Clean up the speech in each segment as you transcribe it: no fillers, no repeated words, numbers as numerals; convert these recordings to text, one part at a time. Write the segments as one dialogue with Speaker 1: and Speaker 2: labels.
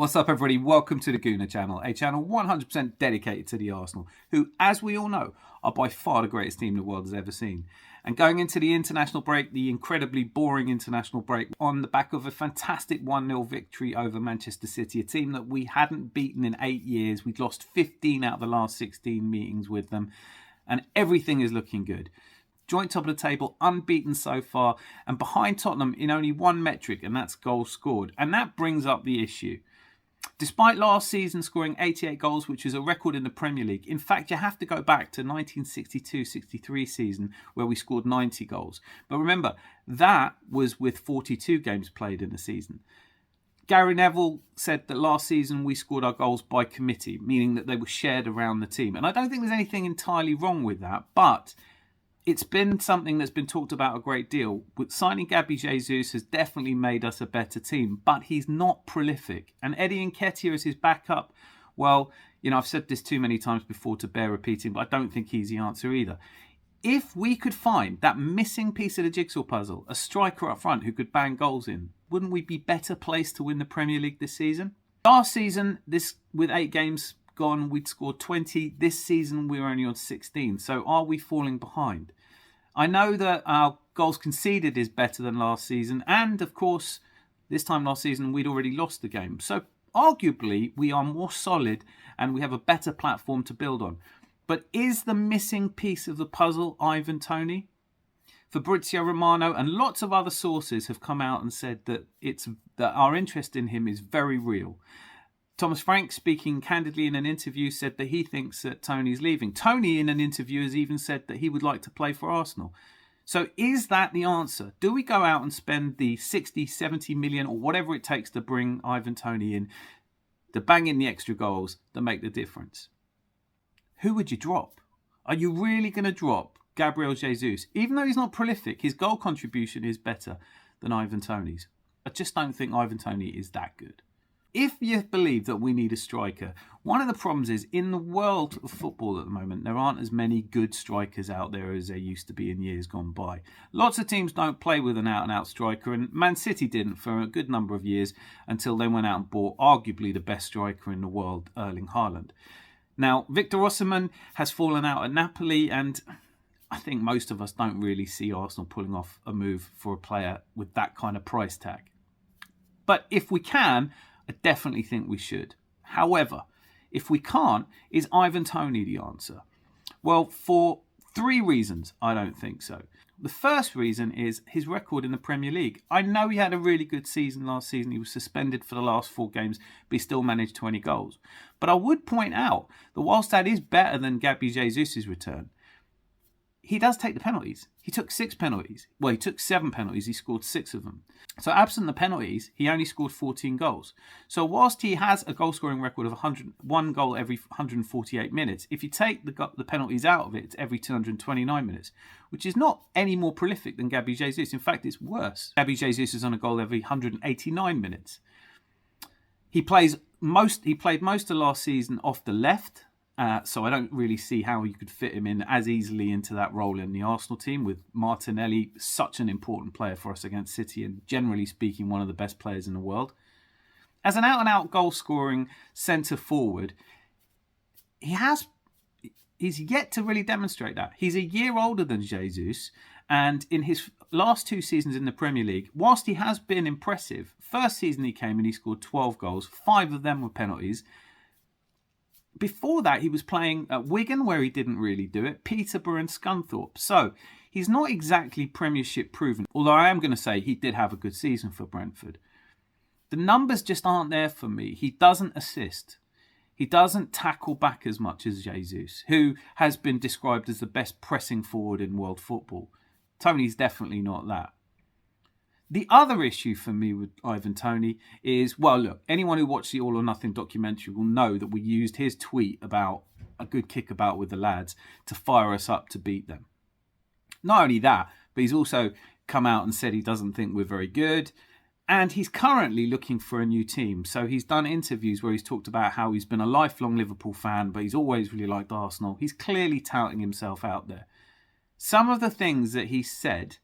Speaker 1: What's up, everybody? Welcome to the Gooner channel, a channel 100% dedicated to the Arsenal, who, as we all know, are by far the greatest team the world has ever seen. And going into the international break, the incredibly boring international break, on the back of a fantastic 1-0 victory over Manchester City, a team that we hadn't beaten in 8 years. We'd lost 15 out of the last 16 meetings with them, and everything is looking good. Joint top of the table, unbeaten so far, and behind Tottenham in only one metric, and that's goals scored. And that brings up the issue. Despite last season scoring 88 goals, which is a record in the Premier League, in fact, you have to go back to 1962-63 season where we scored 90 goals. But remember, that was with 42 games played in the season. Gary Neville said that last season we scored our goals by committee, meaning that they were shared around the team. And I don't think there's anything entirely wrong with that, but it's been something that's been talked about a great deal. With signing Gabby Jesus has definitely made us a better team, but he's not prolific. And Eddie Nketiah as his backup, well, I've said this too many times before to bear repeating, but I don't think he's the answer either. If we could find that missing piece of the jigsaw puzzle, a striker up front who could bang goals in, wouldn't we be better placed to win the Premier League this season? Last season, with 8 games gone, we'd scored 20. This season, we're only on 16. So are we falling behind? I know that our goals conceded is better than last season. And of course, this time last season, we'd already lost the game. So arguably, we are more solid and we have a better platform to build on. But is the missing piece of the puzzle Ivan Toney? Fabrizio Romano and lots of other sources have come out and said that our interest in him is very real. Thomas Frank, speaking candidly in an interview, said that he thinks that Toney's leaving. Toney, in an interview, has even said that he would like to play for Arsenal. So is that the answer? Do we go out and spend the 60, 70 million or whatever it takes to bring Ivan Toney in, to bang in the extra goals that make the difference? Who would you drop? Are you really going to drop Gabriel Jesus? Even though he's not prolific, his goal contribution is better than Ivan Toney's. I just don't think Ivan Toney is that good. If you believe that we need a striker, one of the problems is in the world of football at the moment, there aren't as many good strikers out there as there used to be in years gone by. Lots of teams don't play with an out-and-out striker, and Man City didn't for a good number of years until they went out and bought arguably the best striker in the world, Erling Haaland. Now, Victor Osimhen has fallen out at Napoli, and I think most of us don't really see Arsenal pulling off a move for a player with that kind of price tag. But if we can, I definitely think we should. However, if we can't, is Ivan Toney the answer? Well, for 3 reasons, I don't think so. The first reason is his record in the Premier League. I know he had a really good season last season. He was suspended for the last 4 games, but he still managed 20 goals. But I would point out that whilst that is better than Gabby Jesus' return, he does take the penalties. He took 6 penalties. Well, he took 7 penalties. He scored 6 of them. So absent the penalties, he only scored 14 goals. So whilst he has a goal-scoring record of 101 goal every 148 minutes, if you take the penalties out of it, it's every 229 minutes, which is not any more prolific than Gabby Jesus. In fact, it's worse. Gabby Jesus is on a goal every 189 minutes. He played most of last season off the left. So I don't really see how you could fit him in as easily into that role in the Arsenal team, with Martinelli such an important player for us against City and generally speaking one of the best players in the world. As an out-and-out goal-scoring centre-forward, he's yet to really demonstrate that. He's a year older than Jesus, and in his last 2 seasons in the Premier League, whilst he has been impressive, first season he came and he scored 12 goals, 5 of them were penalties. Before that, he was playing at Wigan, where he didn't really do it, Peterborough and Scunthorpe. So he's not exactly Premiership proven, although I am going to say he did have a good season for Brentford. The numbers just aren't there for me. He doesn't assist. He doesn't tackle back as much as Jesus, who has been described as the best pressing forward in world football. Toney's definitely not that. The other issue for me with Ivan Toney is, well, look, anyone who watched the All or Nothing documentary will know that we used his tweet about a good kickabout with the lads to fire us up to beat them. Not only that, but he's also come out and said he doesn't think we're very good. And he's currently looking for a new team. So he's done interviews where he's talked about how he's been a lifelong Liverpool fan, but he's always really liked Arsenal. He's clearly touting himself out there. Some of the things that he said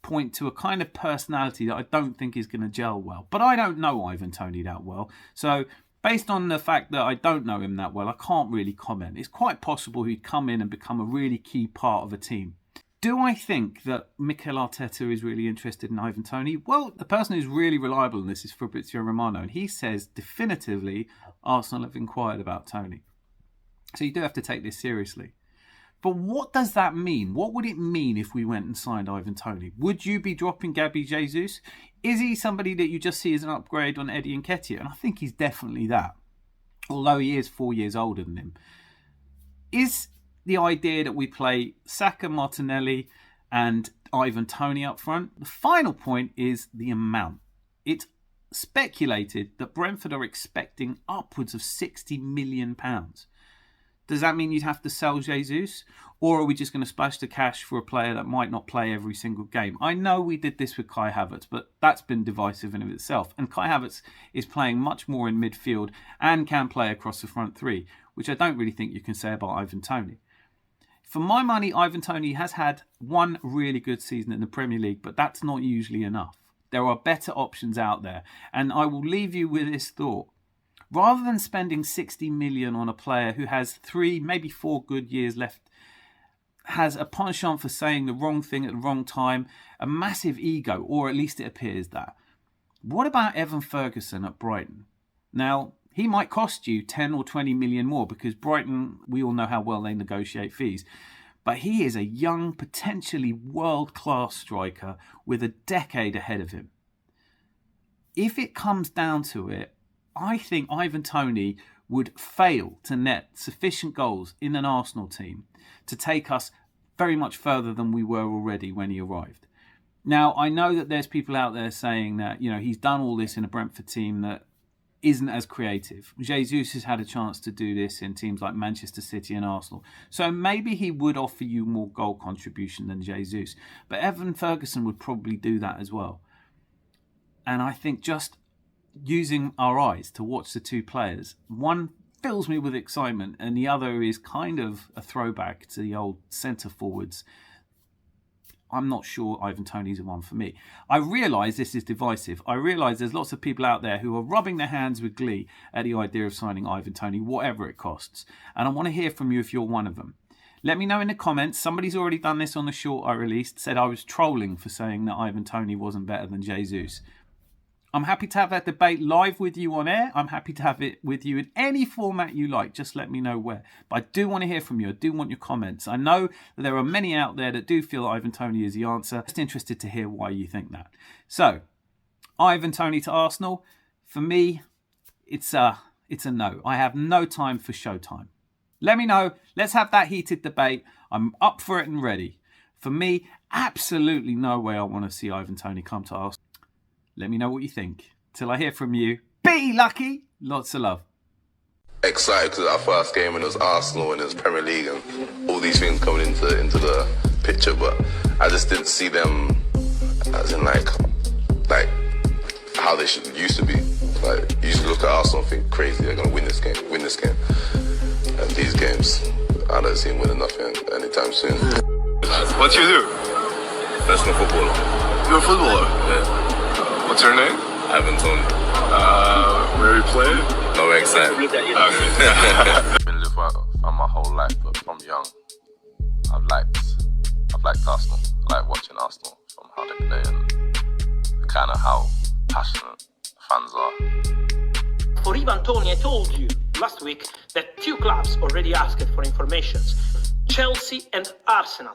Speaker 1: point to a kind of personality that I don't think is going to gel well. But I don't know Ivan Toney that well. So based on the fact that I don't know him that well, I can't really comment. It's quite possible he'd come in and become a really key part of a team. Do I think that Mikel Arteta is really interested in Ivan Toney? Well, the person who's really reliable in this is Fabrizio Romano, and he says definitively Arsenal have inquired about Toney. So you do have to take this seriously. But what does that mean? What would it mean if we went and signed Ivan Toney? Would you be dropping Gabby Jesus? Is he somebody that you just see as an upgrade on Eddie Nketiah? And I think he's definitely that, although he is 4 years older than him. Is the idea that we play Saka, Martinelli and Ivan Toney up front? The final point is the amount. It's speculated that Brentford are expecting upwards of £60 million. Does that mean you'd have to sell Jesus? Or are we just going to splash the cash for a player that might not play every single game? I know we did this with Kai Havertz, but that's been divisive in of itself. And Kai Havertz is playing much more in midfield and can play across the front three, which I don't really think you can say about Ivan Toney. For my money, Ivan Toney has had one really good season in the Premier League, but that's not usually enough. There are better options out there. And I will leave you with this thought. Rather than spending 60 million on a player who has 3, maybe 4 good years left, has a penchant for saying the wrong thing at the wrong time, a massive ego, or at least it appears that. What about Evan Ferguson at Brighton? Now, he might cost you 10 or 20 million more because Brighton, we all know how well they negotiate fees. But he is a young, potentially world-class striker with a decade ahead of him. If it comes down to it, I think Ivan Toney would fail to net sufficient goals in an Arsenal team to take us very much further than we were already when he arrived. Now, I know that there's people out there saying that, he's done all this in a Brentford team that isn't as creative. Jesus has had a chance to do this in teams like Manchester City and Arsenal. So maybe he would offer you more goal contribution than Jesus. But Evan Ferguson would probably do that as well. And I think just using our eyes to watch the two players, one fills me with excitement and the other is kind of a throwback to the old centre forwards. I'm not sure Ivan Toney's the one for me. I realise this is divisive. I realise there's lots of people out there who are rubbing their hands with glee at the idea of signing Ivan Toney, whatever it costs. And I want to hear from you if you're one of them. Let me know in the comments. Somebody's already done this on the short I released, said I was trolling for saying that Ivan Toney wasn't better than Jesus. I'm happy to have that debate live with you on air. I'm happy to have it with you in any format you like. Just let me know where. But I do want to hear from you. I do want your comments. I know that there are many out there that do feel that Ivan Toney is the answer. Just interested to hear why you think that. So, Ivan Toney to Arsenal. For me, it's a no. I have no time for showtime. Let me know. Let's have that heated debate. I'm up for it and ready. For me, absolutely no way I want to see Ivan Toney come to Arsenal. Let me know what you think. Till I hear from you, be lucky. Lots of love.
Speaker 2: Excited because our first game and it was Arsenal and it was Premier League and all these things coming into the picture, but I just didn't see them as in like how they used to be. Like, you used to look at Arsenal and think crazy, they're gonna win this game. And these games, I don't see them winning nothing anytime soon.
Speaker 3: What you do?
Speaker 2: Professional footballer.
Speaker 3: You're a footballer?
Speaker 2: Yeah.
Speaker 3: What's your name?
Speaker 2: Ivan Toney.
Speaker 3: Where you play?
Speaker 2: No excited.
Speaker 3: Okay.
Speaker 2: I've been living for my whole life, but from young, I've liked Arsenal. I like watching Arsenal from how they play and kind of how passionate the fans are.
Speaker 4: For Ivan Toney, I told you last week that 2 clubs already asked for information: Chelsea and Arsenal.